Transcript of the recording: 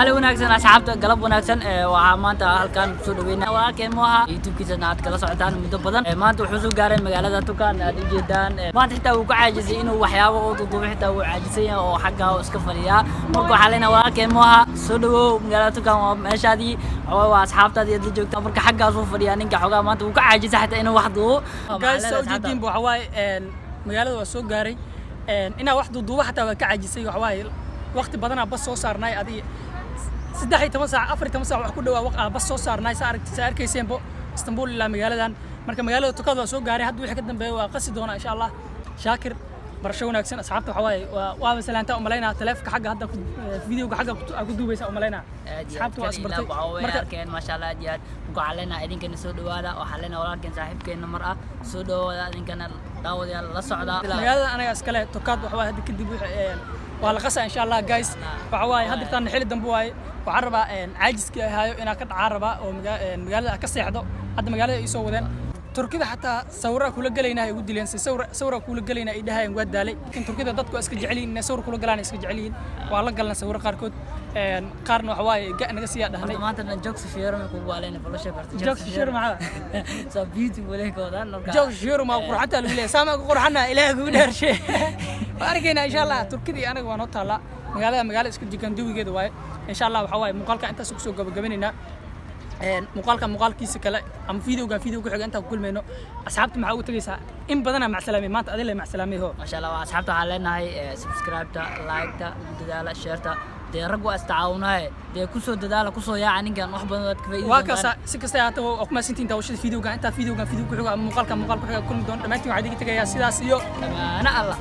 مالي وناكسن أصحابته قلب وناكسن وعمانته هالكان بسود وين ولكن موها يوتيوب كيسة نات كلا صعدان مدة بدن ما أنتوا حسوا قارن مقالة تكان هذه جدا ما تحتى وقع عاجزين وحياة وضوء حتى وعاجزين وحقها وسكفريا مركو حالنا ولكن موها سودو مقالة تكان مش هذه أو أصحابته دي جوك مركو حقها صوفريا نيجا حقها ما أنتوا وقع عاجز حتى إنه وحده guys soo jeedin buu xawaay magaalada waa soo gaaray ina wax duuduuba xataa waa ka caajisay waxawaay waqti badan bas soo saarnay adii 13 saac 14 saac wax ku dhawaa bas soo saarnay sa arkayseenbo Istanbul ilaa magaaladan marka magaalada tukada waa soo gaaray hadda wixii ka dambeeyo waa qasi doona insha Allah shaakir barasho wanaagsan asxaabta waxawaay waa masalaanta umaleynaa taleefka xagga hadda videoga xagga ku duubaysa umaleynaa asxaabta waa asbartay marka keen ma sha Allah diyaad ku calena idinkana soo dhawaada waxa leena walaalkeen saaxiibkeena mar ah soo dhawaada idinkana daawadayaal la socda magaalada anaga iskale tukad waxawaay hadda kadib waa la qasa insha Allah guys waxawaay hadda tan xilli dambe waay waxaan rabaa caajiska ahaayo inaan ka dhacaa rabaa oo magaalada ka seexdo hadda magaalada ay soo wadeen turkida xataa sawira kula galeynaa ay ugu dileen sawira kula galeynaa ay dhahayn waa daalay in turkida dadku iska jeceliin in sawir kula galaan iska jeceliin waa la galna sawir qaarkood qaarna waxa waaye naga siya dhahnay maanta jokes fiiro ma ku waalena falosha barta jokes fiiro ma so beautiful ee koodan jokes fiiro ma qurxanta lagu leeyahay sama qurxana ilaahay ugu dheershay arkeena insha Allah turkida anaga waa noo taala magaalada isku jikan jawigeeda waaye insha Allah waxa waaye muuqaalka intaas ku soo gabagabeynayna muuqaalkiisa kale ama videoga xiga inta ku kulmayno asxaabta maxaa ugu tagaysaa in badan ma salaamay maanta adile ma salaamay ho ma sha Allah asxaabta waxaan leenahay subscribe ta like ta dadaala share ta dee rag waa istacaawunahay dee ku soo dadaala ku soo yaaca ninkan wax badan dadka faa'iido waa ka si kasta aad oo kuma sintiinta washada videoga inta videoga ku xiga muuqaalka ku xiga kulmi doon dhamaantiin waxaan idin tagayaa sidaas iyo amaana Allah